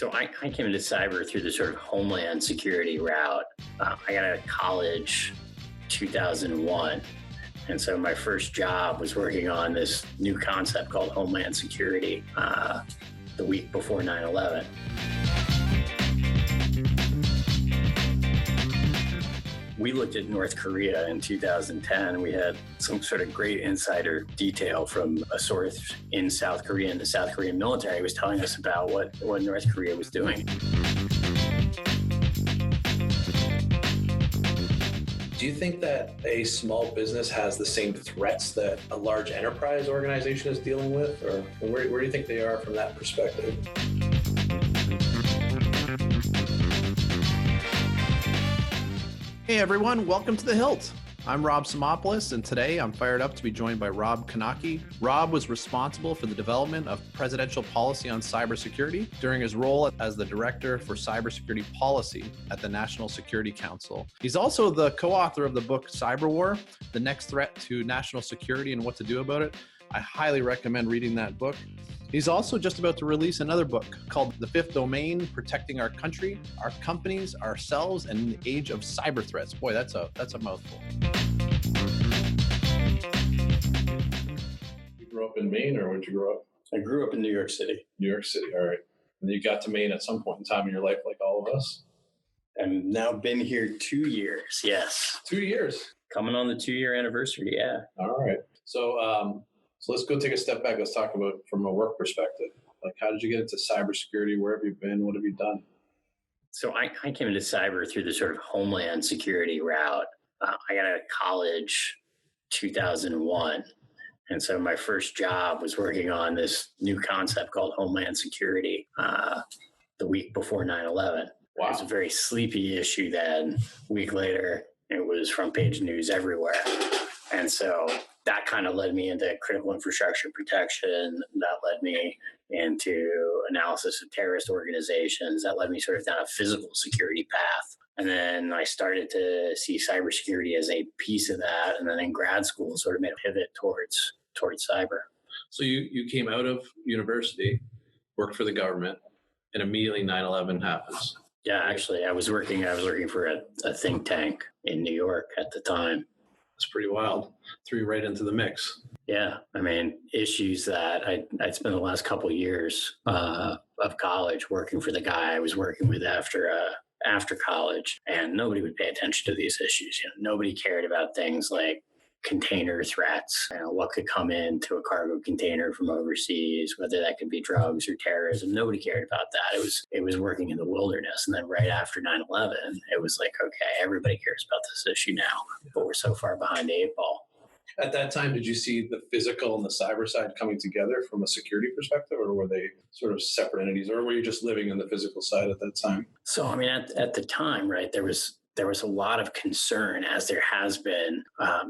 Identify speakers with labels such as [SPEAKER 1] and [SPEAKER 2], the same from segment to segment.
[SPEAKER 1] So I came into cyber through the sort of homeland security route. I got out of college 2001. And so my first job was working on this new concept called homeland security the week before 9/11. We looked at North Korea in 2010. We had some sort of great insider detail from a source in South Korea, and the South Korean military was telling us about what North Korea was doing.
[SPEAKER 2] Do you think that a small business has the same threats that a large enterprise organization is dealing with? Or where do you think they are from that perspective?
[SPEAKER 3] Hey everyone, welcome to the Hilt. I'm Rob Simopoulos, and today I'm fired up to be joined by Rob Knake. Rob was responsible for the development of presidential policy on cybersecurity during his role as the Director for Cybersecurity Policy at the National Security Council. He's also the co-author of the book Cyber War, The Next Threat to National Security and What to Do About It. I highly recommend reading that book. He's also just about to release another book called The Fifth Domain, Protecting Our Country, Our Companies, Ourselves, and the Age of Cyber Threats. Boy, that's a mouthful.
[SPEAKER 2] You grew up in Maine, or where'd you grow up?
[SPEAKER 1] I grew up in New York City.
[SPEAKER 2] New York City, all right. And you got to Maine at some point in time in your life, like all of us?
[SPEAKER 1] I've now been here 2 years, yes.
[SPEAKER 2] 2 years?
[SPEAKER 1] Coming on the 2-year anniversary, yeah.
[SPEAKER 2] All right. So let's go take a step back. Let's talk about from a work perspective. Like, how did you get into cybersecurity? Where have you been? What have you done?
[SPEAKER 1] So I came into cyber through the sort of homeland security route. I got out of college 2001. And so my first job was working on this new concept called homeland security the week before 9/11.
[SPEAKER 2] Wow.
[SPEAKER 1] It was a very sleepy issue then. A week later, it was front page news everywhere. And so that kind of led me into critical infrastructure protection. That led me into analysis of terrorist organizations. That led me sort of down a physical security path. And then I started to see cybersecurity as a piece of that. And then in grad school, sort of made a pivot towards cyber.
[SPEAKER 2] So you came out of university, worked for the government, and immediately 9/11 happens.
[SPEAKER 1] Yeah, actually, I was working for a think tank in New York at the time.
[SPEAKER 2] It's pretty wild. Threw you right into the mix.
[SPEAKER 1] Yeah, I mean, issues that I'd spent the last couple of years of college working for the guy I was working with after college, and nobody would pay attention to these issues. Nobody cared about things like container threats, what could come into a cargo container from overseas, whether that could be drugs or terrorism. Nobody cared about that. It was working in the wilderness. And then right after 9/11, it was like, okay, everybody cares about this issue now, but we're so far behind the 8 ball.
[SPEAKER 2] At that time, did you see the physical and the cyber side coming together from a security perspective, or were they sort of separate entities, or were you just living in the physical side at that time?
[SPEAKER 1] So, I mean, at the time, right, there was a lot of concern, as there has been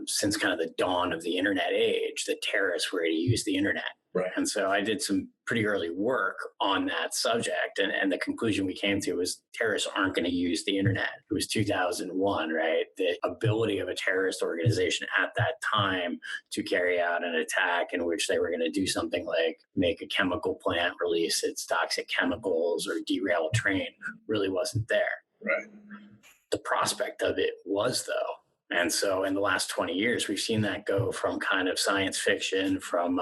[SPEAKER 1] since kind of the dawn of the internet age, that terrorists were going to use the internet.
[SPEAKER 2] Right.
[SPEAKER 1] And so I did some pretty early work on that subject. And the conclusion we came to was terrorists aren't going to use the internet. It was 2001, right? The ability of a terrorist organization at that time to carry out an attack in which they were going to do something like make a chemical plant release its toxic chemicals or derail a train really wasn't there.
[SPEAKER 2] Right.
[SPEAKER 1] The prospect of it was, though. And so in the last 20 years, we've seen that go from kind of science fiction from,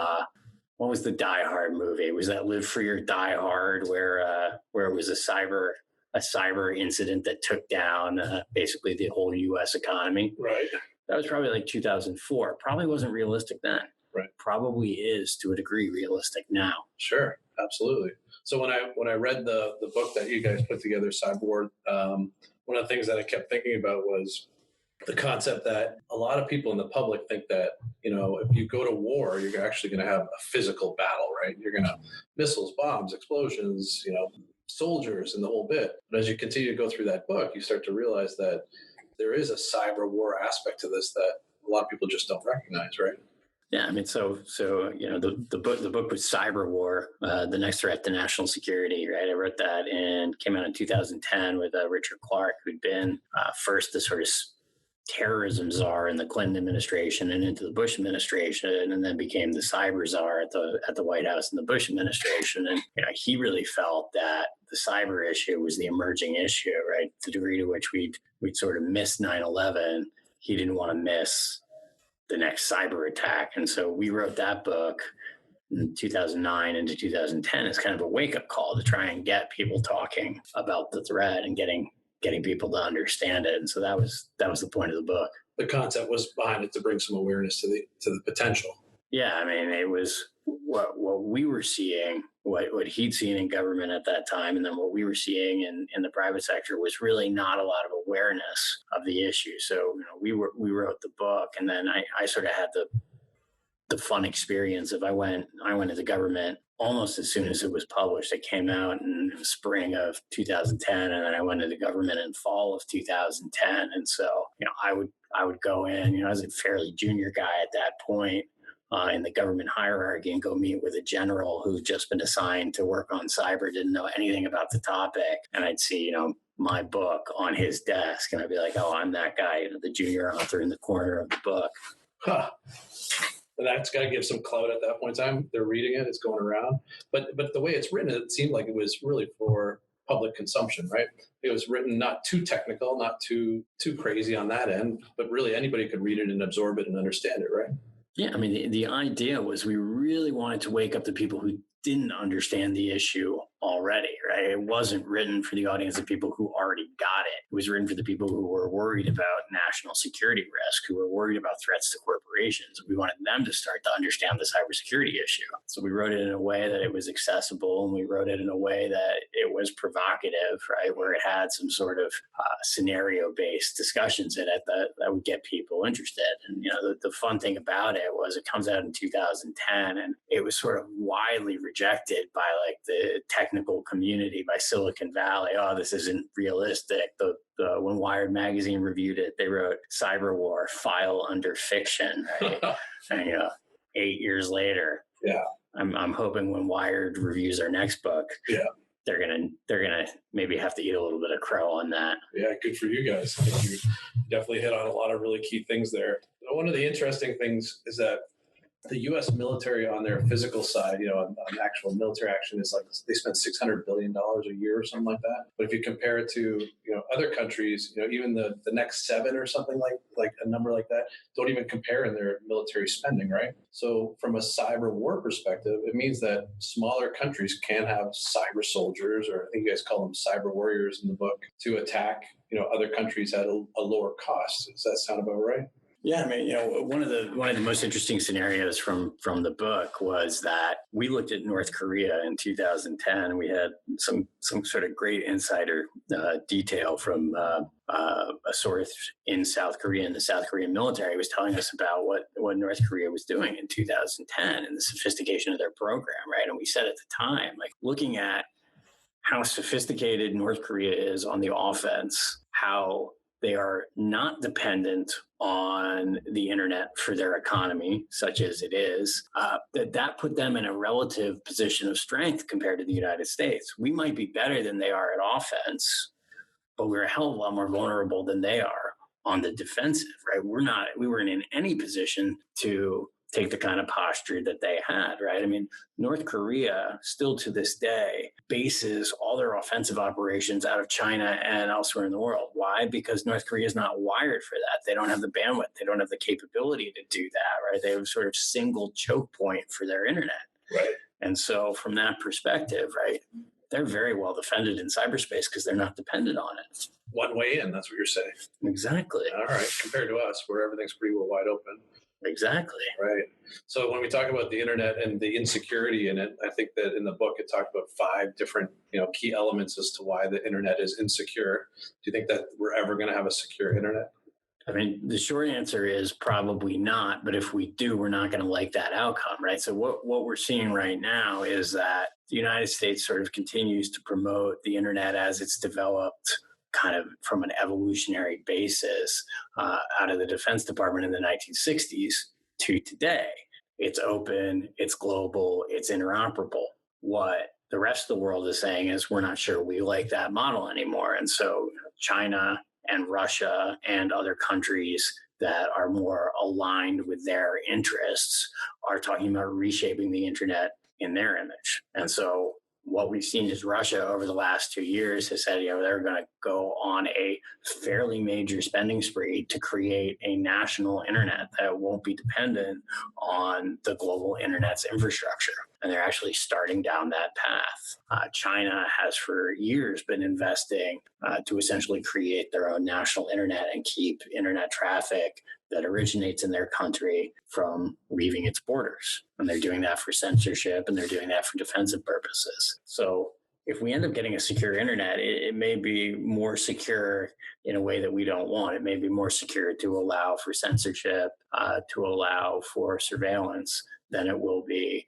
[SPEAKER 1] what was the Die Hard movie? Was that Live Free or Die Hard, where it was a cyber incident that took down basically the whole U.S. economy?
[SPEAKER 2] Right.
[SPEAKER 1] That was probably like 2004. Probably wasn't realistic then.
[SPEAKER 2] Right.
[SPEAKER 1] Probably is, to a degree, realistic now.
[SPEAKER 2] Sure. Absolutely. So when I read the book that you guys put together, Cyber War, one of the things that I kept thinking about was the concept that a lot of people in the public think that, if you go to war, you're actually going to have a physical battle, right? You're going to missiles, bombs, explosions, soldiers and the whole bit. But as you continue to go through that book, you start to realize that there is a cyber war aspect to this that a lot of people just don't recognize, right?
[SPEAKER 1] Yeah, I mean, so the book was Cyber War, The Next Threat to National Security, right? I wrote that and came out in 2010 with Richard Clarke, who'd been first to sort of terrorism czar in the Clinton administration and into the Bush administration, and then became the cyber czar at the White House in the Bush administration. And he really felt that the cyber issue was the emerging issue, right? The degree to which we'd sort of missed 9/11, he didn't want to miss the next cyber attack. And so we wrote that book in 2009 into 2010 as kind of a wake-up call to try and get people talking about the threat and getting people to understand it. And so that was the point of the book.
[SPEAKER 2] The concept was behind it to bring some awareness to the potential.
[SPEAKER 1] Yeah, I mean, it was what we were seeing, what he'd seen in government at that time, and then what we were seeing in the private sector was really not a lot of awareness of the issue. So we wrote the book, and then I sort of had the fun experience of I went into government almost as soon as it was published. It came out in the spring of 2010, and then I went into government in fall of 2010. And so I would go in. I was a fairly junior guy at that point in the government hierarchy, and go meet with a general who'd just been assigned to work on cyber, didn't know anything about the topic. And I'd see, my book on his desk, and I'd be like, oh, I'm that guy, the junior author in the corner of the book.
[SPEAKER 2] Huh. And that's got to give some clout at that point in time. They're reading it, it's going around. But the way it's written, it seemed like it was really for public consumption, right? It was written not too technical, not too crazy on that end, but really anybody could read it and absorb it and understand it, right?
[SPEAKER 1] Yeah, I mean, the idea was we really wanted to wake up the people who didn't understand the issue already, right? It wasn't written for the audience of people who already got it. It was written for the people who were worried about national security risk, who were worried about threats to corporations. We wanted them to start to understand the cybersecurity issue. So we wrote it in a way that it was accessible, and we wrote it in a way that it was provocative, right? Where it had some sort of scenario-based discussions in it that would get people interested. And, the fun thing about it was it comes out in 2010, and it was sort of widely rejected by the technical community, by Silicon Valley. Oh, this isn't realistic. When Wired magazine reviewed it, they wrote cyber war, file under fiction, right? And 8 years later,
[SPEAKER 2] yeah,
[SPEAKER 1] I'm hoping when Wired reviews our next book,
[SPEAKER 2] yeah,
[SPEAKER 1] they're gonna maybe have to eat a little bit of crow on that.
[SPEAKER 2] Yeah, good for you guys. I think you definitely hit on a lot of really key things there. One of the interesting things is that the U.S. military on their physical side, on actual military action, is like they spend $600 billion a year or something like that. But if you compare it to other countries, even the next 7 or something like a number like that, don't even compare in their military spending, right? So from a cyber war perspective, it means that smaller countries can have cyber soldiers, or I think you guys call them cyber warriors in the book, to attack other countries at a lower cost. Does that sound about right?
[SPEAKER 1] Yeah, I mean, one of the most interesting scenarios from the book was that we looked at North Korea in 2010, and we had some sort of great insider detail from a source in South Korea, and the South Korean military was telling us about what North Korea was doing in 2010 and the sophistication of their program, right? And we said at the time, looking at how sophisticated North Korea is on the offense, how they are not dependent on the internet for their economy, such as it is, that put them in a relative position of strength compared to the United States. We might be better than they are at offense, but we're a hell of a lot more vulnerable than they are on the defensive, right? We weren't in any position to take the kind of posture that they had, right? I mean, North Korea still to this day bases all their offensive operations out of China and elsewhere in the world. Why? Because North Korea is not wired for that. They don't have the bandwidth. They don't have the capability to do that, right? They have a sort of single choke point for their internet.
[SPEAKER 2] Right.
[SPEAKER 1] And so from that perspective, right, they're very well defended in cyberspace because they're not dependent on it.
[SPEAKER 2] One way in, that's what you're saying.
[SPEAKER 1] Exactly.
[SPEAKER 2] All right. Compared to us, where everything's pretty well wide open.
[SPEAKER 1] Exactly.
[SPEAKER 2] Right. So when we talk about the internet and the insecurity in it, I think that in the book it talked about 5 different, key elements as to why the internet is insecure. Do you think that we're ever going to have a secure internet?
[SPEAKER 1] I mean, the short answer is probably not. But if we do, we're not going to like that outcome, right? So what we're seeing right now is that the United States sort of continues to promote the internet as it's developed kind of from an evolutionary basis out of the Defense Department in the 1960s to today. It's open, it's global, it's interoperable. What the rest of the world is saying is we're not sure we like that model anymore. And so China and Russia and other countries that are more aligned with their interests are talking about reshaping the internet in their image. And so what we've seen is Russia over the last 2 years has said, they're going to go on a fairly major spending spree to create a national internet that won't be dependent on the global internet's infrastructure. And they're actually starting down that path. China has for years been investing to essentially create their own national internet and keep internet traffic that originates in their country from leaving its borders. And they're doing that for censorship, and they're doing that for defensive purposes. So if we end up getting a secure internet, it may be more secure in a way that we don't want. It may be more secure to allow for censorship, to allow for surveillance than it will be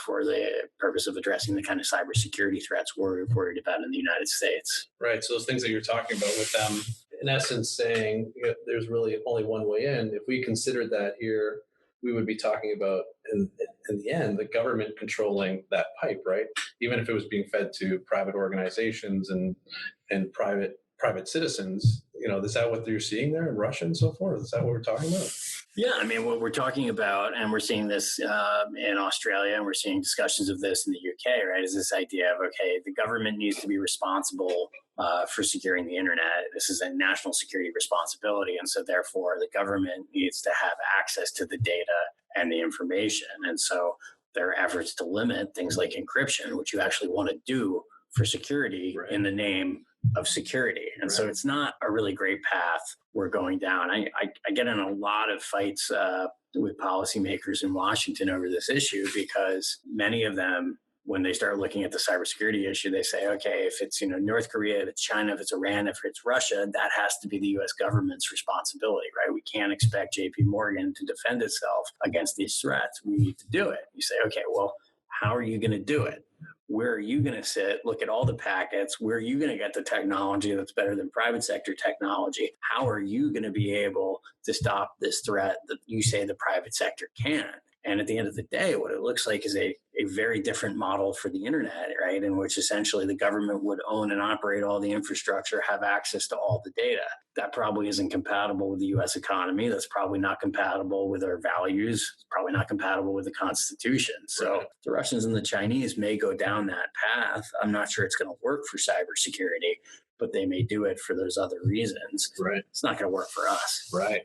[SPEAKER 1] for the purpose of addressing the kind of cybersecurity threats we're worried about in the United States.
[SPEAKER 2] Right. So those things that you're talking about with them, in essence, saying there's really only one way in. If we considered that here, we would be talking about, in the end, the government controlling that pipe, right? Even if it was being fed to private organizations and private citizens, is that what you're seeing there in Russia and so forth? Is that what we're talking about?
[SPEAKER 1] Yeah, I mean, what we're talking about, and we're seeing this in Australia, and we're seeing discussions of this in the UK, right, is this idea of, okay, the government needs to be responsible for securing the internet. This is a national security responsibility. And so therefore, the government needs to have access to the data and the information. And so there are efforts to limit things like encryption, which you actually want to do for security in the name of security. And so it's not a really great path we're going down. I get in a lot of fights with policymakers in Washington over this issue, because many of them, when they start looking at the cybersecurity issue, they say, okay, if it's North Korea, if it's China, if it's Iran, if it's Russia, that has to be the U.S. government's responsibility, right? We can't expect J.P. Morgan to defend itself against these threats. We need to do it. You say, okay, well, how are you going to do it? Where are you going to sit? Look at all the packets. Where are you going to get the technology that's better than private sector technology? How are you going to be able to stop this threat that you say the private sector can? And at the end of the day, what it looks like is a very different model for the internet, right? In which essentially the government would own and operate all the infrastructure, have access to all the data. That probably isn't compatible with the US economy. That's probably not compatible with our values. It's probably not compatible with the Constitution. So the Russians and the Chinese may go down that path. I'm not sure it's going to work for cybersecurity, but they may do it for those other reasons.
[SPEAKER 2] Right.
[SPEAKER 1] It's not going to work for us.
[SPEAKER 2] Right.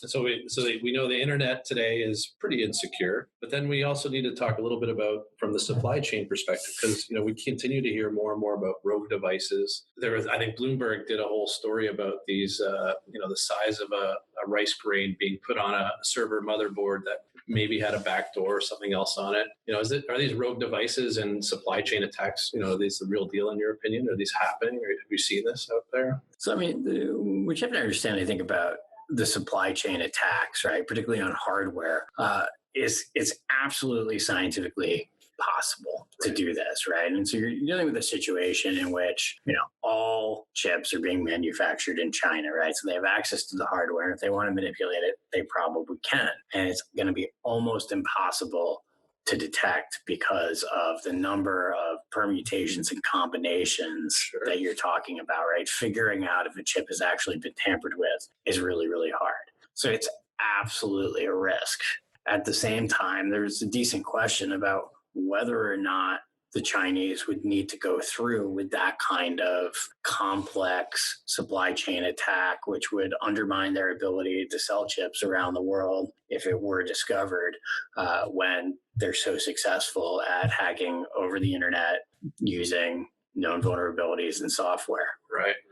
[SPEAKER 2] And so we know the internet today is pretty insecure, but then we also need to talk a little bit about from the supply chain perspective, because we continue to hear more and more about rogue devices. I think Bloomberg did a whole story about these, the size of a rice grain being put on a server motherboard that maybe had a backdoor or something else on it. Are these rogue devices and supply chain attacks? Are these the real deal in your opinion? Are these happening? Or have you seen this out there?
[SPEAKER 1] So, I mean, what you have to understand, I think, about the supply chain attacks, right, particularly on hardware, is it's absolutely scientifically possible to do this, right? And so you're dealing with a situation in which, all chips are being manufactured in China, right? So they have access to the hardware. And if they want to manipulate it, they probably can. And it's going to be almost impossible to detect because of the number of permutations and combinations that you're talking about, right? Figuring out if a chip has actually been tampered with is really, really hard. So it's absolutely a risk. At the same time, there's a decent question about whether or not the Chinese would need to go through with that kind of complex supply chain attack, which would undermine their ability to sell chips around the world if it were discovered, when they're so successful at hacking over the internet using known vulnerabilities in software.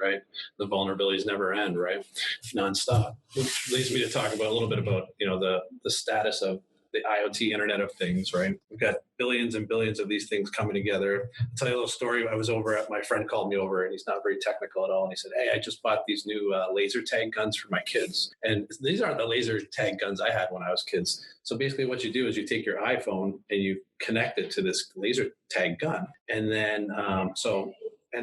[SPEAKER 2] Right. The vulnerabilities never end, right? Nonstop. Which leads me to talk about a little bit about, the status of the IoT Internet of Things, right? We've got billions and billions of these things coming together. I'll tell you a little story. My friend called me over, and he's not very technical at all. And he said, hey, I just bought these new laser tag guns for my kids. And these aren't the laser tag guns I had when I was kids. So basically what you do is you take your iPhone and you connect it to this laser tag gun. And then,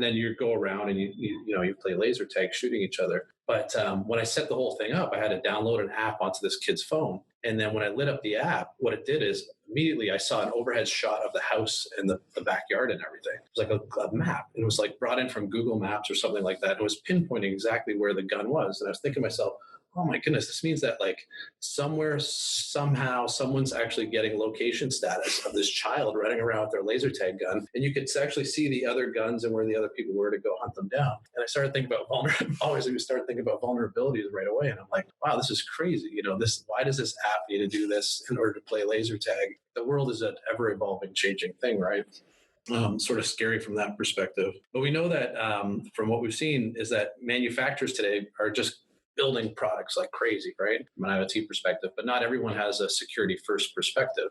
[SPEAKER 2] you go around and you play laser tag shooting each other. But when I set the whole thing up, I had to download an app onto this kid's phone. And then when I lit up the app, what it did is immediately I saw an overhead shot of the house and the backyard and everything. It was like a map. And it was like brought in from Google Maps or something like that. It was pinpointing exactly where the gun was. And I was thinking to myself, oh my goodness, this means that like somewhere, somehow, someone's actually getting location status of this child running around with their laser tag gun. And you could actually see the other guns and where the other people were to go hunt them down. And I started thinking about vulnerabilities right away. And I'm like, wow, this is crazy. Why does this app need to do this in order to play laser tag? The world is an ever evolving, changing thing, right? Sort of scary from that perspective. But we know that from what we've seen is that manufacturers today are just building products like crazy, right? From an IoT perspective, but not everyone has a security first perspective,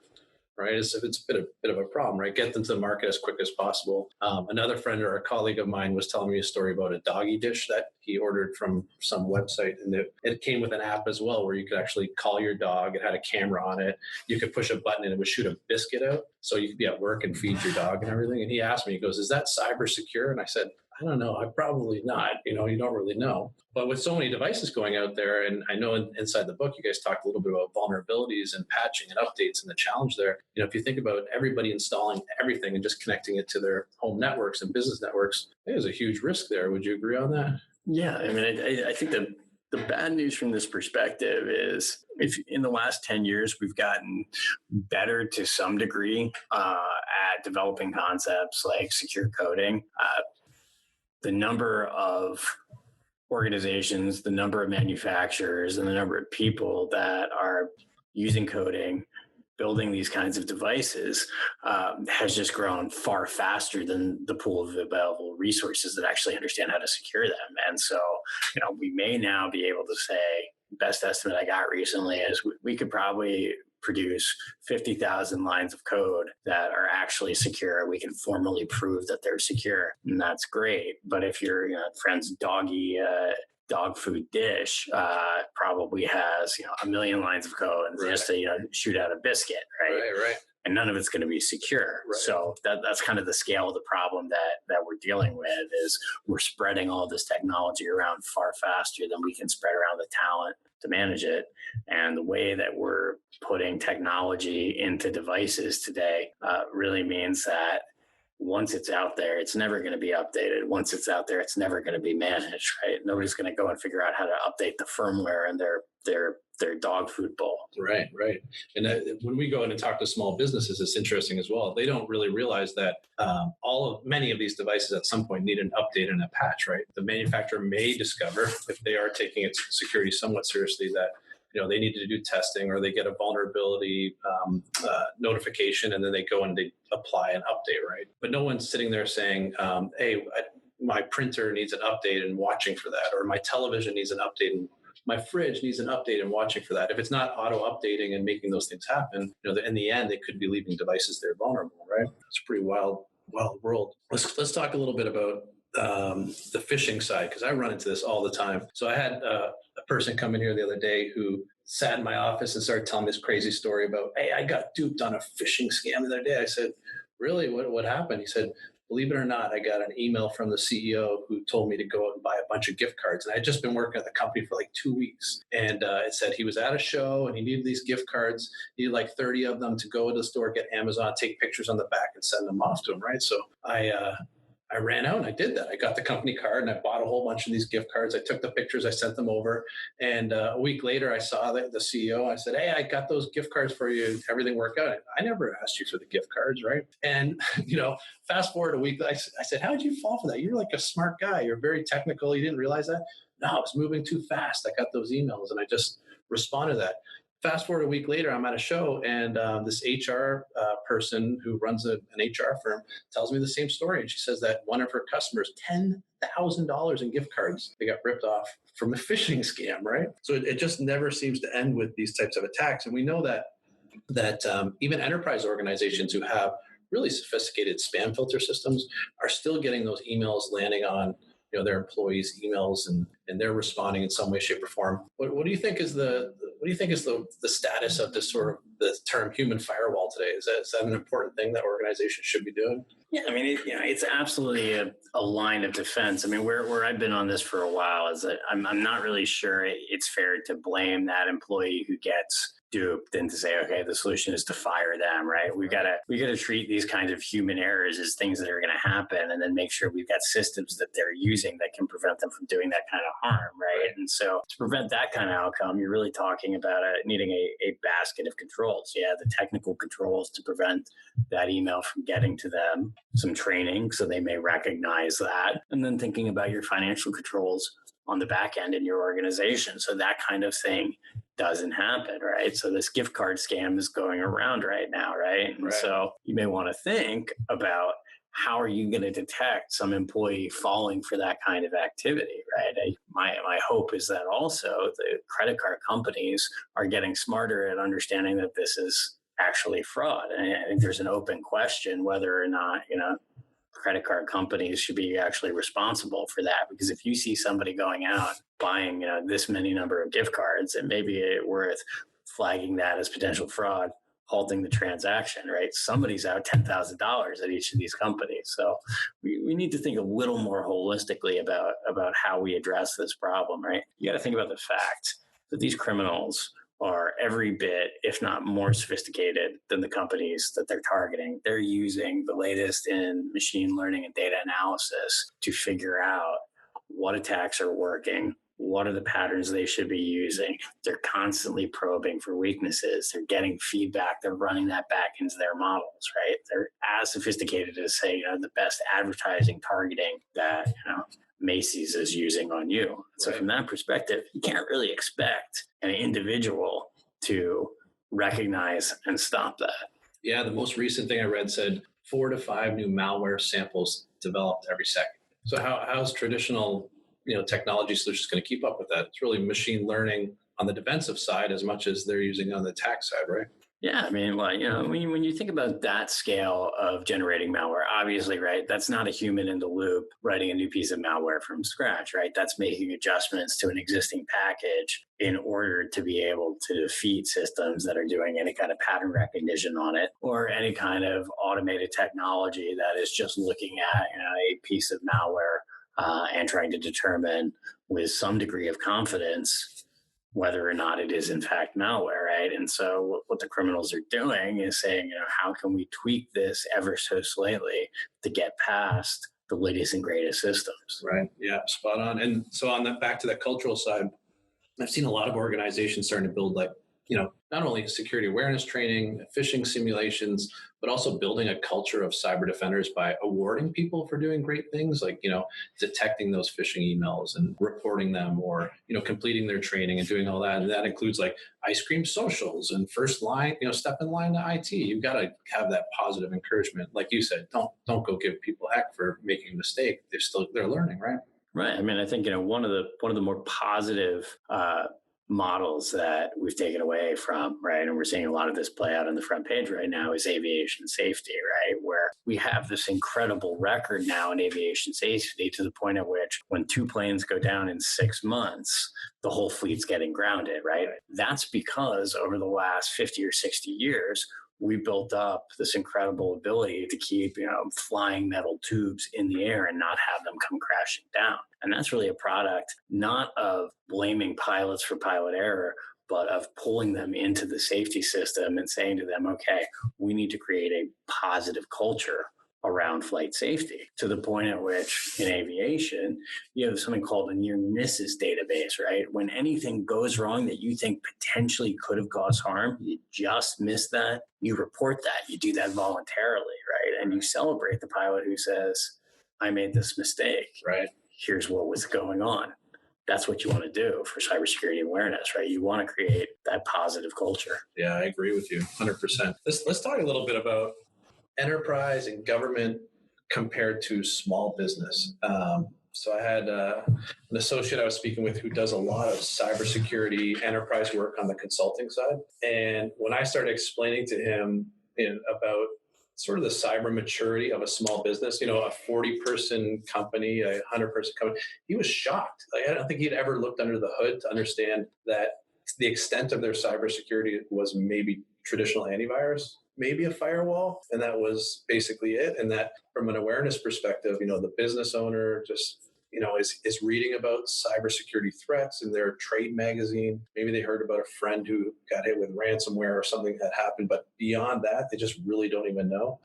[SPEAKER 2] right? It's a bit of a problem, right? Get them to the market as quick as possible. Another friend or a colleague of mine was telling me a story about a doggy dish that he ordered from some website, and it came with an app as well where you could actually call your dog. It had a camera on it. You could push a button and it would shoot a biscuit out, so you could be at work and feed your dog and everything. And he asked me, he goes, "Is that cyber secure?" And I said, I don't know. Probably not. You don't really know. But with so many devices going out there, and I know inside the book, you guys talked a little bit about vulnerabilities and patching and updates and the challenge there. If you think about everybody installing everything and just connecting it to their home networks and business networks, there's a huge risk there. Would you agree on that?
[SPEAKER 1] Yeah. I mean, I think the bad news from this perspective is if in the last 10 years, we've gotten better to some degree at developing concepts like secure coding. The number of organizations, the number of manufacturers, and the number of people that are using coding, building these kinds of devices has just grown far faster than the pool of available resources that actually understand how to secure them. And so, we may now be able to say, best estimate I got recently is we could probably produce 50,000 lines of code that are actually secure. We can formally prove that they're secure, and that's great. But if your friend's dog food dish probably has 1 million lines of code and just to shoot out a biscuit,
[SPEAKER 2] Right.
[SPEAKER 1] And none of it's going to be secure. Right. So that's kind of the scale of the problem that we're dealing with. Is we're spreading all this technology around far faster than we can spread around the talent to manage it. And the way that we're putting technology into devices today really means that once it's out there, it's never going to be updated. Once it's out there, it's never going to be managed, right? Nobody's going to go and figure out how to update the firmware in their dog food bowl.
[SPEAKER 2] Right. And when we go in and talk to small businesses, it's interesting as well. They don't really realize that many of these devices at some point need an update and a patch, right? The manufacturer may discover, if they are taking its security somewhat seriously, that they need to do testing, or they get a vulnerability notification, and then they go and they apply an update, right? But no one's sitting there saying, hey, my printer needs an update and watching for that, or my television needs an update and my fridge needs an update and watching for that. If it's not auto updating and making those things happen, in the end, they could be leaving devices there vulnerable, right? It's a pretty wild world. Let's talk a little bit about the phishing side, because I run into this all the time. So I had a person come in here the other day who sat in my office and started telling this crazy story about, hey, I got duped on a phishing scam the other day. I said, really? What happened? He said, believe it or not, I got an email from the CEO who told me to go out and buy a bunch of gift cards. And I had just been working at the company for like 2 weeks. And it said he was at a show and he needed these gift cards. He needed like 30 of them to go to the store, get Amazon, take pictures on the back and send them off to him, right? So I ran out and I did that. I got the company card and I bought a whole bunch of these gift cards. I took the pictures, I sent them over. And a week later, I saw the CEO. I said, hey, I got those gift cards for you. Everything worked out. I never asked you for the gift cards, right? And, fast forward a week, I said, how did you fall for that? You're like a smart guy. You're very technical. You didn't realize that? No, I was moving too fast. I got those emails and I just responded to that. Fast forward a week later, I'm at a show, and this HR person who runs an HR firm tells me the same story. And she says that one of her customers, $10,000 in gift cards, they got ripped off from a phishing scam, right? So it just never seems to end with these types of attacks. And we know that even enterprise organizations who have really sophisticated spam filter systems are still getting those emails landing on their employees' emails, and they're responding in some way, shape, or form. What do you think is the status of this sort of the term human firewall today? Is that an important thing that organizations should be doing?
[SPEAKER 1] Yeah, I mean, it's absolutely a line of defense. I mean, where I've been on this for a while is that I'm not really sure it's fair to blame that employee who gets duped and to say, okay, the solution is to fire them, right? We gotta treat these kinds of human errors as things that are going to happen, and then make sure we've got systems that they're using that can prevent them from doing that kind of harm, right? And so to prevent that kind of outcome, you're really talking about needing a basket of controls. Yeah, the technical controls to prevent that email from getting to them, some training so they may recognize that, and then thinking about your financial controls on the back end in your organization so that kind of thing doesn't happen, right? So this gift card scam is going around right now, right? And so you may want to think about how are you going to detect some employee falling for that kind of activity, right? My hope is that also the credit card companies are getting smarter at understanding that this is actually fraud. And I think there's an open question whether or not, credit card companies should be actually responsible for that. Because if you see somebody going out buying, this many number of gift cards, it may be worth flagging that as potential fraud, halting the transaction, right? Somebody's out $10,000 at each of these companies. So we need to think a little more holistically about how we address this problem, right? You got to think about the fact that these criminals are every bit, if not more sophisticated than the companies that they're targeting. They're using the latest in machine learning and data analysis to figure out what attacks are working, what are the patterns they should be using. They're constantly probing for weaknesses. They're getting feedback. They're running that back into their models, right? They're as sophisticated as, say, the best advertising targeting that, Macy's is using on you. So from that perspective, you can't really expect an individual to recognize and stop that.
[SPEAKER 2] Yeah, the most recent thing I read said 4 to 5 new malware samples developed every second. So how's traditional technology solutions going to keep up with that? It's really machine learning on the defensive side as much as they're using on the attack side, right?
[SPEAKER 1] Yeah, I mean, when you think about that scale of generating malware, obviously, right, that's not a human in the loop writing a new piece of malware from scratch, right? That's making adjustments to an existing package in order to be able to defeat systems that are doing any kind of pattern recognition on it, or any kind of automated technology that is just looking at a piece of malware and trying to determine with some degree of confidence whether or not it is in fact malware, right? And so what the criminals are doing is saying, how can we tweak this ever so slightly to get past the latest and greatest systems?
[SPEAKER 2] Right. Yeah, spot on. And so on that, back to that cultural side, I've seen a lot of organizations starting to build not only security awareness training, phishing simulations, but also building a culture of cyber defenders by awarding people for doing great things like, detecting those phishing emails and reporting them, or, completing their training and doing all that. And that includes like ice cream socials and first line, step in line to IT. You've got to have that positive encouragement. Like you said, don't go give people heck for making a mistake. They're learning, right?
[SPEAKER 1] Right. I mean, I think, one of the more positive, models that we've taken away from, right, and we're seeing a lot of this play out on the front page right now, is aviation safety, right, where we have this incredible record now in aviation safety to the point at which when 2 planes go down in 6 months, the whole fleet's getting grounded, right? That's because over the last 50 or 60 years, we built up this incredible ability to keep, flying metal tubes in the air and not have them come crashing down. And that's really a product not of blaming pilots for pilot error, but of pulling them into the safety system and saying to them, okay, we need to create a positive culture around flight safety, to the point at which in aviation, you have something called a near misses database, right? When anything goes wrong that you think potentially could have caused harm, you just miss that, you report that, you do that voluntarily, right? And you celebrate the pilot who says, I made this mistake, right? Here's what was going on. That's what you want to do for cybersecurity awareness, right? You want to create that positive culture.
[SPEAKER 2] Yeah, I agree with you 100%. Let's talk a little bit about enterprise and government compared to small business. So I had an associate I was speaking with who does a lot of cybersecurity enterprise work on the consulting side. And when I started explaining to him about sort of the cyber maturity of a small business, a 40-person company, a 100-person company, he was shocked. Like, I don't think he'd ever looked under the hood to understand that the extent of their cybersecurity was maybe traditional antivirus, maybe a firewall, and that was basically it. And that from an awareness perspective, the business owner just, is reading about cybersecurity threats in their trade magazine. Maybe they heard about a friend who got hit with ransomware or something that happened, but beyond that, they just really don't even know.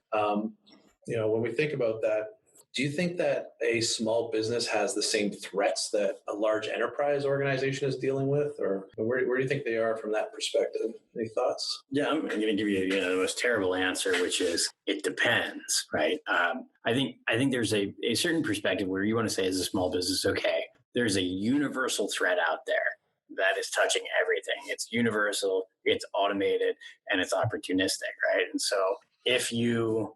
[SPEAKER 2] When we think about that, do you think that a small business has the same threats that a large enterprise organization is dealing with, or where do you think they are from that perspective? Any thoughts?
[SPEAKER 1] Yeah, I'm going to give you the most terrible answer, which is it depends, right? I think there's a certain perspective where you want to say, as a small business, okay, there's a universal threat out there that is touching everything. It's universal, it's automated, and it's opportunistic, right? And so if you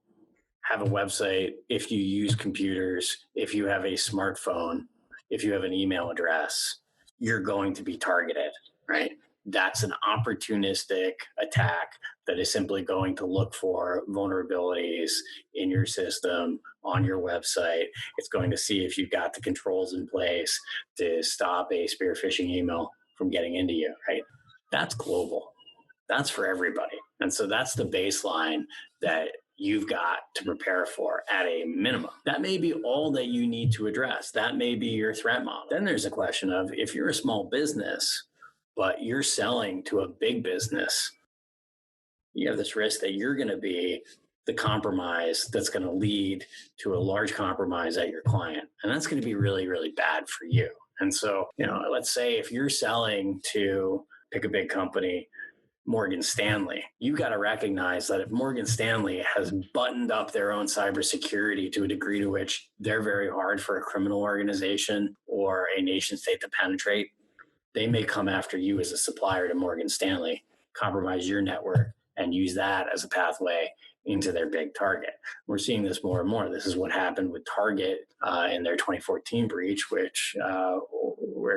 [SPEAKER 1] have a website, if you use computers, if you have a smartphone, if you have an email address, you're going to be targeted, right? That's an opportunistic attack that is simply going to look for vulnerabilities in your system, on your website. It's going to see if you've got the controls in place to stop a spear phishing email from getting into you, right? That's global. That's for everybody. And so that's the baseline that you've got to prepare for at a minimum. That may be all that you need to address. That may be your threat model. Then there's a question of, if you're a small business, but you're selling to a big business, you have this risk that you're going to be the compromise that's going to lead to a large compromise at your client. And that's going to be really, really bad for you. And so, let's say if you're selling to, pick a big company, Morgan Stanley, you've got to recognize that if Morgan Stanley has buttoned up their own cybersecurity to a degree to which they're very hard for a criminal organization or a nation state to penetrate, they may come after you as a supplier to Morgan Stanley, compromise your network, and use that as a pathway into their big target. We're seeing this more and more. This is what happened with Target in their 2014 breach, where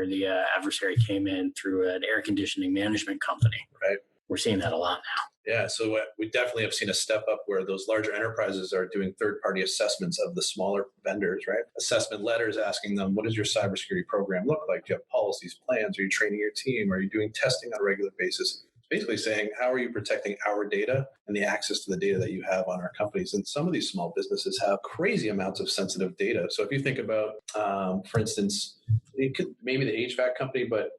[SPEAKER 1] the adversary came in through an air conditioning management company.
[SPEAKER 2] Right.
[SPEAKER 1] We're seeing that a lot now.
[SPEAKER 2] Yeah, so we definitely have seen a step up where those larger enterprises are doing third-party assessments of the smaller vendors, right? Assessment letters asking them, what does your cybersecurity program look like? Do you have policies, plans? Are you training your team? Are you doing testing on a regular basis? It's basically saying, how are you protecting our data and the access to the data that you have on our companies? And some of these small businesses have crazy amounts of sensitive data. So if you think about, for instance, maybe the HVAC company, but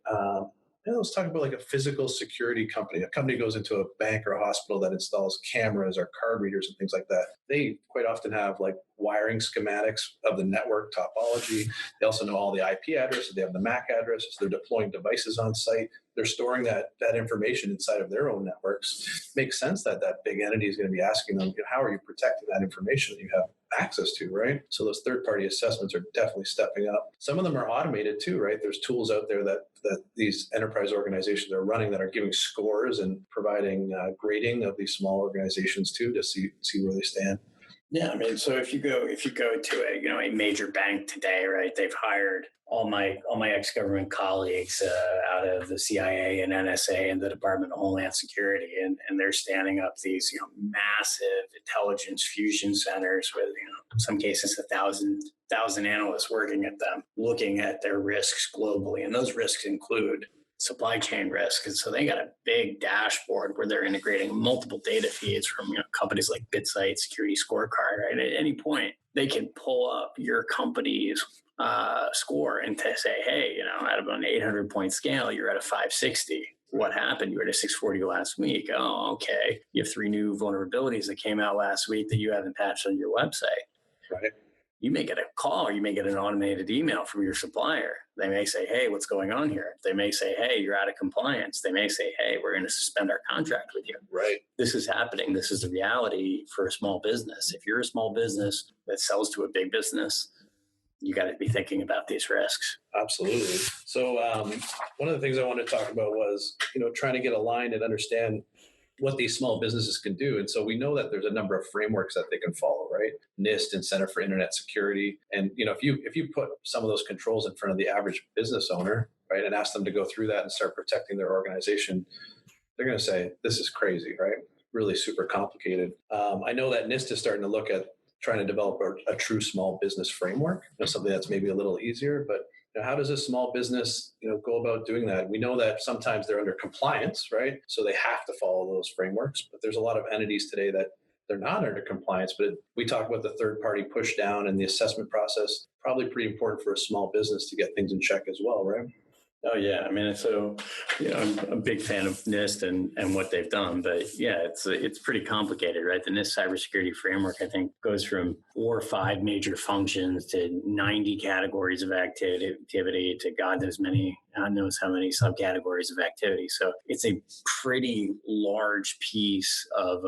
[SPEAKER 2] let's talk about like a physical security company. A company goes into a bank or a hospital that installs cameras or card readers and things like that. They quite often have like wiring schematics of the network topology. They also know all the IP addresses. They have the MAC addresses. They're deploying devices on site. They're storing that information inside of their own networks. Makes sense that that big entity is going to be asking them, how are you protecting that information that you have access to, right? So those third-party assessments are definitely stepping up. Some of them are automated too, right? There's tools out there that these enterprise organizations are running that are giving scores and providing grading of these small organizations too to see where they stand.
[SPEAKER 1] Yeah, I mean, so if you go to a major bank today, right? They've hired all my ex-government colleagues out of the CIA and NSA and the Department of Homeland Security, and they're standing up these massive intelligence fusion centers with in some cases 1,000 analysts working at them, looking at their risks globally, and those risks include supply chain risk. And so they got a big dashboard where they're integrating multiple data feeds from companies like BitSight, Security Scorecard, right? At any point, they can pull up your company's score and to say, hey, out of an 800-point scale, you're at a 560. What happened? You were at a 640 last week. Oh, okay. You have 3 new vulnerabilities that came out last week that you haven't patched on your website.
[SPEAKER 2] Right.
[SPEAKER 1] You may get a call or you may get an automated email from your supplier. They may say, hey, what's going on here? They may say, hey, you're out of compliance. They may say, hey, we're going to suspend our contract with you.
[SPEAKER 2] Right.
[SPEAKER 1] This is happening. This is the reality for a small business. If you're a small business that sells to a big business, you got to be thinking about these risks.
[SPEAKER 2] Absolutely. So one of the things I wanted to talk about was, trying to get aligned and understand what these small businesses can do. And so we know that there's a number of frameworks that they can follow, right? NIST and Center for Internet Security. And, if you put some of those controls in front of the average business owner, right, and ask them to go through that and start protecting their organization, they're going to say, this is crazy, right? Really super complicated. I know that NIST is starting to look at trying to develop a true small business framework, something that's maybe a little easier, but how does a small business, go about doing that? We know that sometimes they're under compliance, right? So they have to follow those frameworks, but there's a lot of entities today that they're not under compliance. But we talk about the third party push down and the assessment process, probably pretty important for a small business to get things in check as well, right?
[SPEAKER 1] Oh yeah, I mean, so I'm a big fan of NIST and what they've done, but yeah, it's pretty complicated, right? The NIST cybersecurity framework, I think, goes from 4 or 5 major functions to 90 categories of activity to God knows how many subcategories of activity. So it's a pretty large piece of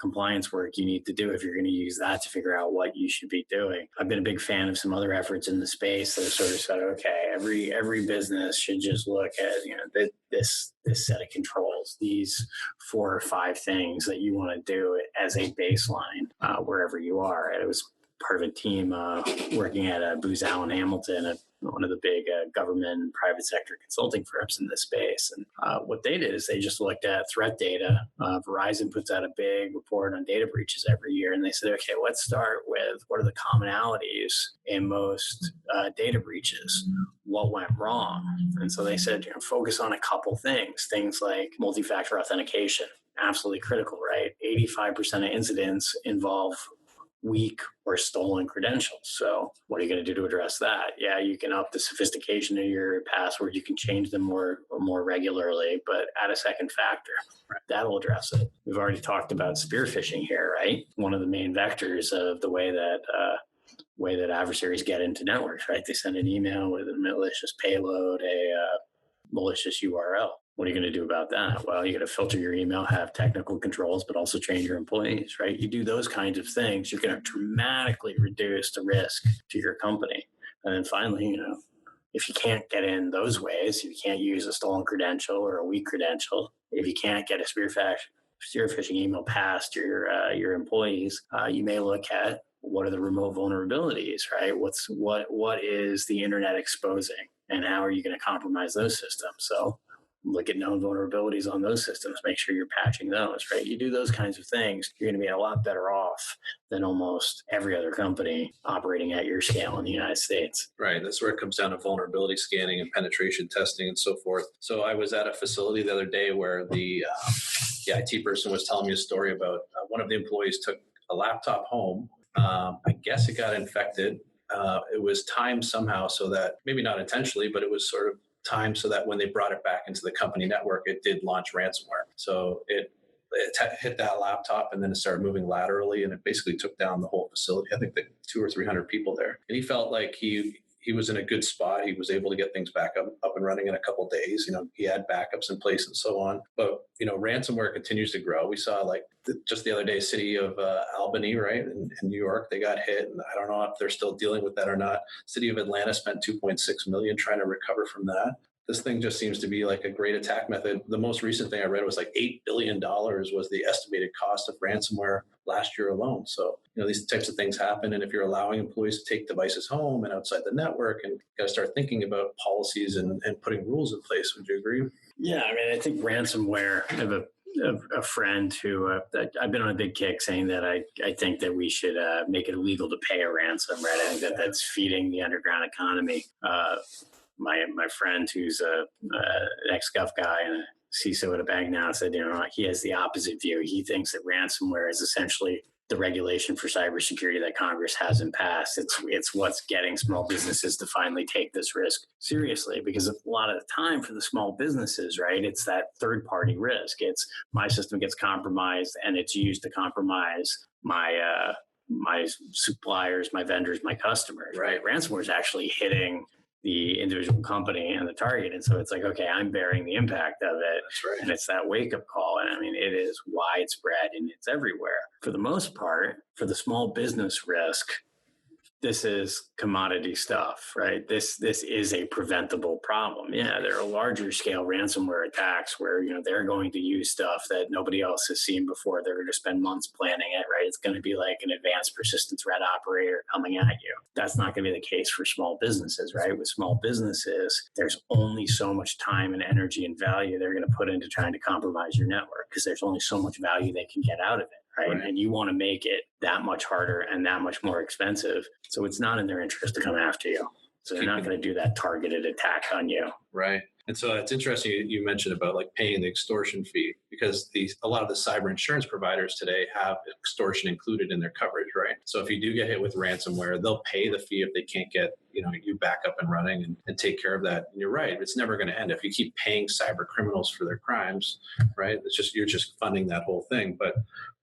[SPEAKER 1] compliance work you need to do if you're going to use that to figure out what you should be doing. I've been a big fan of some other efforts in the space that have sort of said, okay, every business should just look at this set of controls, these 4 or 5 things that you want to do as a baseline wherever you are. And it was part of a team working at Booz Allen Hamilton, one of the big government and private sector consulting firms in this space. And what they did is they just looked at threat data. Verizon puts out a big report on data breaches every year. And they said, okay, let's start with what are the commonalities in most data breaches? What went wrong? And so they said, focus on a couple things like multi-factor authentication, absolutely critical, right? 85% of incidents involve weak or stolen credentials. So what are you going to do to address that? Yeah, you can up the sophistication of your password. You can change them more regularly, but add a second factor. That'll address it. We've already talked about spear phishing here, right? One of the main vectors of the way that adversaries get into networks, right? They send an email with a malicious payload, a malicious URL. What are you going to do about that? Well, you got to filter your email, have technical controls, but also train your employees, right? You do those kinds of things, you're going to dramatically reduce the risk to your company. And then finally, if you can't get in those ways, if you can't use a stolen credential or a weak credential, if you can't get a spear phishing email past your employees, you may look at what are the remote vulnerabilities, right? What is the internet exposing, and how are you going to compromise those systems? So look at known vulnerabilities on those systems, make sure you're patching those, right? You do those kinds of things, you're going to be a lot better off than almost every other company operating at your scale in the United States.
[SPEAKER 2] Right. That's where it comes down to vulnerability scanning and penetration testing and so forth. So I was at a facility the other day where the IT person was telling me a story about one of the employees took a laptop home. I guess it got infected. It was timed somehow so that, maybe not intentionally, but it was sort of time so that when they brought it back into the company network, it did launch ransomware. So it hit that laptop and then it started moving laterally and it basically took down the whole facility. I think that 200 or 300 people there. And he felt like he was in a good spot. He was able to get things back up and running in a couple of days. He had backups in place and so on. But, ransomware continues to grow. We saw just the other day, city of Albany, right, in New York, they got hit. And I don't know if they're still dealing with that or not. City of Atlanta spent $2.6 million trying to recover from that. This thing just seems to be like a great attack method. The most recent thing I read was like $8 billion was the estimated cost of ransomware last year alone. So, these types of things happen. And if you're allowing employees to take devices home and outside the network, and you got to start thinking about policies and putting rules in place. Would you agree?
[SPEAKER 1] Yeah, I mean, I think ransomware, I have a friend who I've been on a big kick saying that I think that we should make it illegal to pay a ransom, right? I think that's feeding the underground economy. My friend who's an ex-Gov guy and a CISO at a bank now said, he has the opposite view. He thinks that ransomware is essentially the regulation for cybersecurity that Congress hasn't passed. It's what's getting small businesses to finally take this risk seriously, because a lot of the time for the small businesses, right, it's that third-party risk. It's my system gets compromised and it's used to compromise my suppliers, my vendors, my customers, right? Ransomware is actually hitting the individual company and the target. And so it's like, okay, I'm bearing the impact of it.
[SPEAKER 2] That's right.
[SPEAKER 1] And it's that wake-up call. And I mean, it is widespread and it's everywhere. For the most part, for the small business risk, this is commodity stuff, right? This is a preventable problem. Yeah, there are larger scale ransomware attacks where, they're going to use stuff that nobody else has seen before. They're going to spend months planning it, right? It's going to be like an advanced persistent threat operator coming at you. That's not going to be the case for small businesses, right? With small businesses, there's only so much time and energy and value they're going to put into trying to compromise your network because there's only so much value they can get out of it. Right? And you want to make it that much harder and that much more expensive. So it's not in their interest to come after you. So they're not going to do that targeted attack on you.
[SPEAKER 2] Right. And so it's interesting you mentioned about like paying the extortion fee, because a lot of the cyber insurance providers today have extortion included in their coverage, right? So if you do get hit with ransomware, they'll pay the fee if they can't get you back up and running and take care of that. And you're right, it's never going to end if you keep paying cyber criminals for their crimes, right? You're just funding that whole thing. But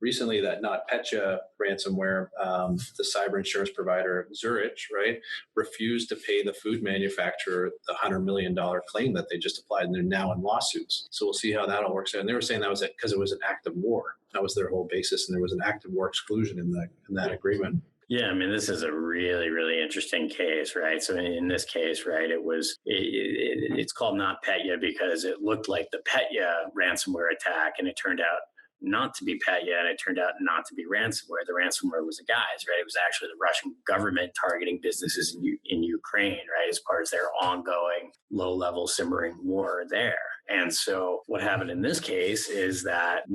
[SPEAKER 2] recently, that NotPetya ransomware, the cyber insurance provider Zurich, right, refused to pay the food manufacturer the $100 million claim that they just applied, and they're now in lawsuits. So we'll see how that all works out. And they were saying that was it because it was an act of war. That was their whole basis, and there was an act of war exclusion in that agreement.
[SPEAKER 1] Yeah, I mean, this is a really, really interesting case, right? So in this case, right, it's called NotPetya because it looked like the Petya ransomware attack, and it turned out not to be Petya, and it turned out not to be ransomware. The ransomware was a guise, right? It was actually the Russian government targeting businesses in Ukraine, right, as part of their ongoing low-level simmering war there. And so what happened in this case is that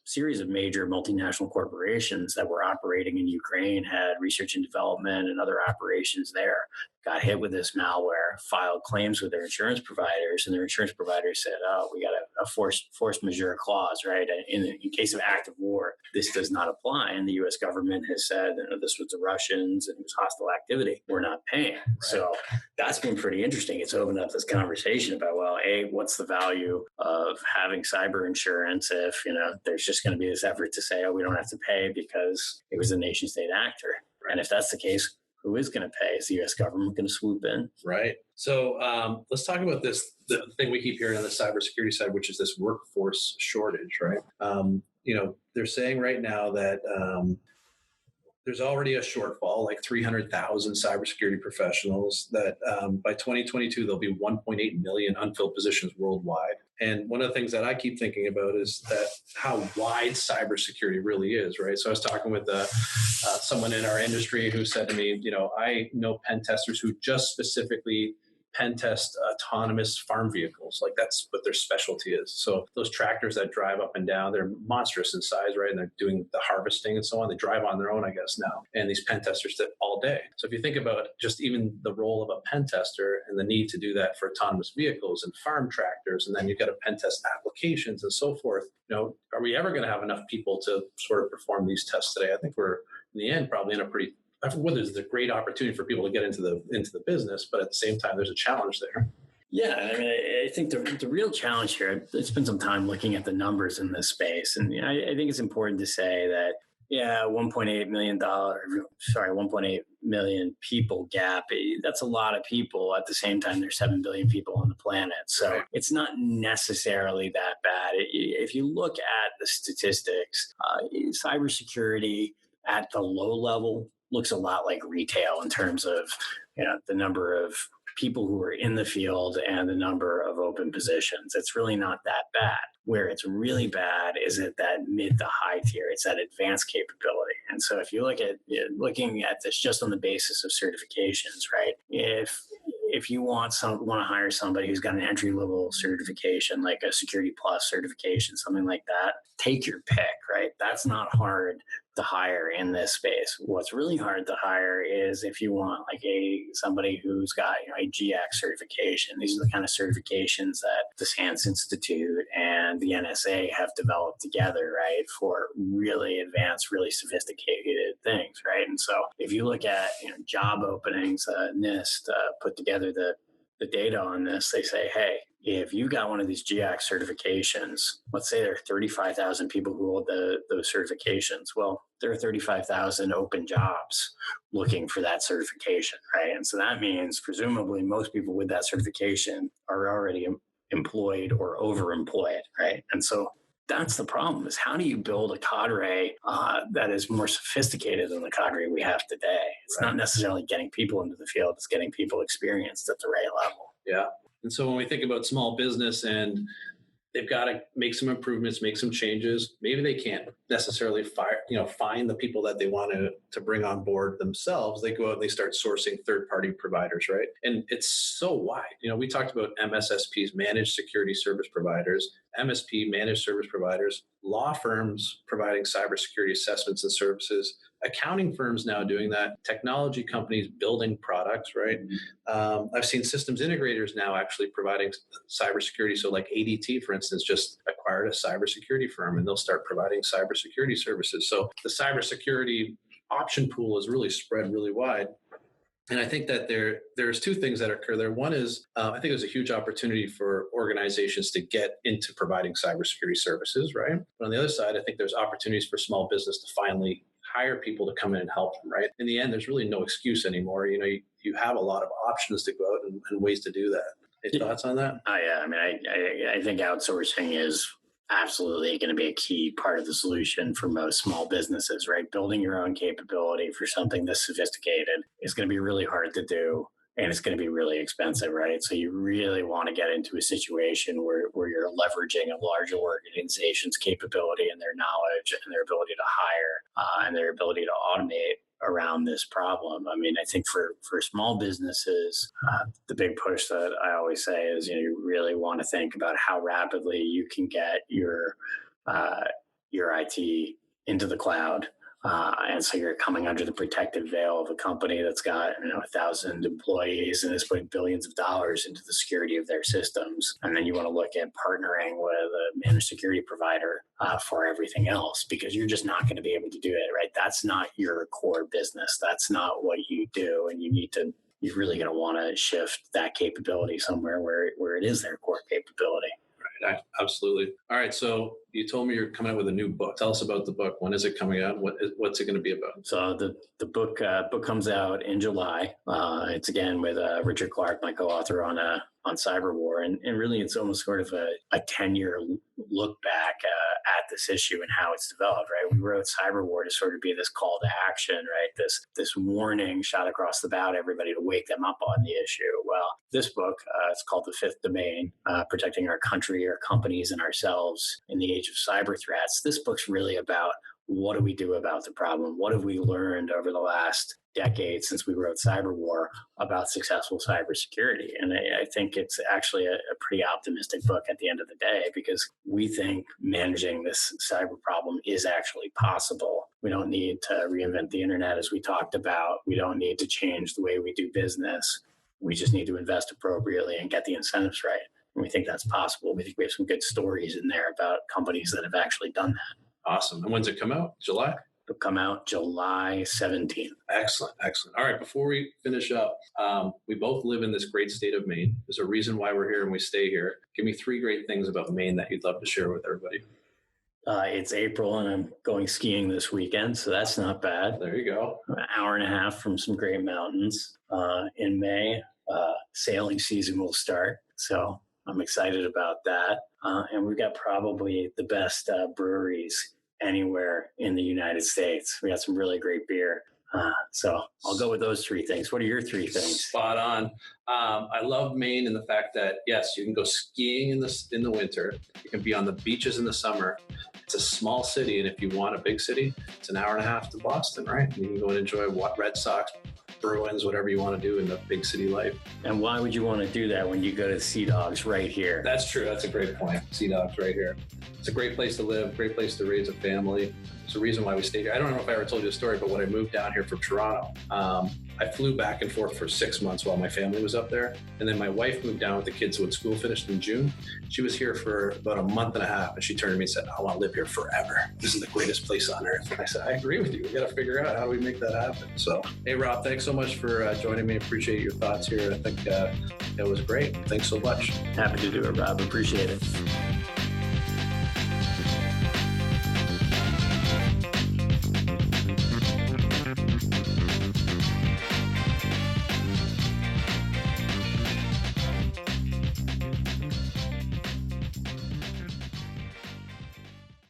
[SPEAKER 1] series of major multinational corporations that were operating in Ukraine, had research and development and other operations there, got hit with this malware, filed claims with their insurance providers, and their insurance providers said, oh, we got a force majeure clause, right? In case of active war, this does not apply. And the U.S. government has said, this was the Russians and it was hostile activity. We're not paying. Right. So that's been pretty interesting. It's opened up this conversation about, well, what's the value of having cyber insurance if, there's just going to be this effort to say, oh, we don't have to pay because it was a nation state actor. Right. And if that's the case, who is going to pay? Is the U.S. government going to swoop in?
[SPEAKER 2] Right. So let's talk about the thing we keep hearing on the cybersecurity side, which is this workforce shortage, right? They're saying right now that there's already a shortfall, like 300,000 cybersecurity professionals, that by 2022, there'll be 1.8 million unfilled positions worldwide. And one of the things that I keep thinking about is that how wide cybersecurity really is, right? So I was talking with someone in our industry who said to me, I know pen testers who just specifically pen test autonomous farm vehicles. Like that's what their specialty is. So those tractors that drive up and down, they're monstrous in size, right? And they're doing the harvesting and so on. They drive on their own, I guess, now. And these pen testers do it all day. So if you think about just even the role of a pen tester and the need to do that for autonomous vehicles and farm tractors, and then you've got to pen test applications and so forth, are we ever going to have enough people to sort of perform these tests today? I think we're, in the end, probably in a pretty, whether it's a great opportunity for people to get into the business, but at the same time, there's a challenge there.
[SPEAKER 1] Yeah, I mean, I think the real challenge here, I spent some time looking at the numbers in this space, and I think it's important to say that, $1.8 million people gap, that's a lot of people. At the same time, there's 7 billion people on the planet. So it's not necessarily that bad. If you look at the statistics, cybersecurity at the low level looks a lot like retail in terms of the number of people who are in the field and the number of open positions. It's really not that bad. Where it's really bad is at that mid to high tier. It's that advanced capability. And so if you look at looking at this just on the basis of certifications, right? If you want to hire somebody who's got an entry level certification, like a Security Plus certification, something like that, take your pick, right? That's not hard to hire in this space. What's really hard to hire is if you want like somebody who's got a GX certification. These are the kind of certifications that the SANS Institute and the NSA have developed together, right, for really advanced, really sophisticated things, right? And so if you look at job openings, NIST put together the data on this. They say, hey, if you got one of these GX certifications, let's say there are 35,000 people who hold those certifications. Well, there are 35,000 open jobs looking for that certification, right? And so that means presumably most people with that certification are already employed or overemployed, right? And so that's the problem, is how do you build a cadre that is more sophisticated than the cadre we have today? It's not necessarily getting people into the field, it's getting people experienced at the right level.
[SPEAKER 2] Yeah. And so when we think about small business and they've got to make some improvements, make some changes, maybe they can't necessarily find the people that they want to bring on board themselves. They go out and they start sourcing third-party providers, right? And it's so wide. We talked about MSSPs, managed security service providers, MSP, managed service providers, law firms providing cybersecurity assessments and services, accounting firms now doing that, technology companies building products, right? I've seen systems integrators now actually providing cybersecurity. So like ADT, for instance, just acquired a cybersecurity firm and they'll start providing cybersecurity services. So the cybersecurity option pool is really spread really wide. And I think that there's two things that occur there. One is I think there's a huge opportunity for organizations to get into providing cybersecurity services, right? But on the other side, I think there's opportunities for small business to finally hire people to come in and help them, right? In the end, there's really no excuse anymore. You have a lot of options to go out and ways to do that. Any thoughts on that?
[SPEAKER 1] Yeah. I mean, I think outsourcing is absolutely going to be a key part of the solution for most small businesses, right? Building your own capability for something this sophisticated is going to be really hard to do, and it's going to be really expensive, right? So you really want to get into a situation where you're leveraging a larger organization's capability and their knowledge and their ability to hire and their ability to automate around this problem. I mean, I think for small businesses, the big push that I always say is, you really want to think about how rapidly you can get your IT into the cloud. And so you're coming under the protective veil of a company that's got 1,000 employees and is putting billions of dollars into the security of their systems. And then you want to look at partnering with a managed security provider for everything else, because you're just not going to be able to do it, right? That's not your core business. That's not what you do. And you're really going to want to shift that capability somewhere where it is their core capability.
[SPEAKER 2] Right, absolutely. All right, so you told me you're coming out with a new book. Tell us about the book. When is it coming out? What's it going to be about?
[SPEAKER 1] So the book comes out in July. It's again with Richard Clarke, my co-author on cyber war, and really it's almost sort of a 10-year look back at this issue and how it's developed. Right, we wrote cyber war to sort of be this call to action, right? This warning shot across the bow to everybody to wake them up on the issue. Well, this book, it's called The Fifth Domain: Protecting Our Country, Our Companies, and Ourselves in the Age of Cyber Threats. This book's really about what do we do about the problem? What have we learned over the last decade since we wrote Cyber War about successful cybersecurity? And I think it's actually a pretty optimistic book at the end of the day, because we think managing this cyber problem is actually possible. We don't need to reinvent the internet, as we talked about. We don't need to change the way we do business. We just need to invest appropriately and get the incentives right. And we think that's possible. We think we have some good stories in there about companies that have actually done that.
[SPEAKER 2] Awesome. And when's it come out? July?
[SPEAKER 1] It'll come out July 17th.
[SPEAKER 2] Excellent. All right. Before we finish up, we both live in this great state of Maine. There's a reason why we're here and we stay here. Give me 3 great things about Maine that you'd love to share with everybody.
[SPEAKER 1] It's April and I'm going skiing this weekend, so that's not bad.
[SPEAKER 2] There you go.
[SPEAKER 1] An hour and a half from some great mountains. In May, sailing season will start, so I'm excited about that. And we've got probably the best breweries anywhere in the United States. We got some really great beer. So I'll go with those 3 things. What are your 3 things?
[SPEAKER 2] Spot on. I love Maine in the fact that, yes, you can go skiing in the winter. You can be on the beaches in the summer. It's a small city, and if you want a big city, it's an hour and a half to Boston, right? You can go and enjoy Red Sox, Bruins, whatever you want to do in the big city life.
[SPEAKER 1] And why would you want to do that when you go to Sea Dogs right here?
[SPEAKER 2] That's true. That's a great point. Sea Dogs right here. It's a great place to live, great place to raise a family. It's the reason why we stayed here. I don't know if I ever told you the story, but when I moved down here from Toronto, I flew back and forth for 6 months while my family was up there. And then my wife moved down with the kids when school finished in June. She was here for about a month and a half, and she turned to me and said, I want to live here forever. This is the greatest place on earth. And I said, I agree with you. We got to figure out how do we make that happen. So, hey, Rob, thanks so much for joining me. Appreciate your thoughts here. I think it was great. Thanks so much.
[SPEAKER 1] Happy to do it, Rob. Appreciate it.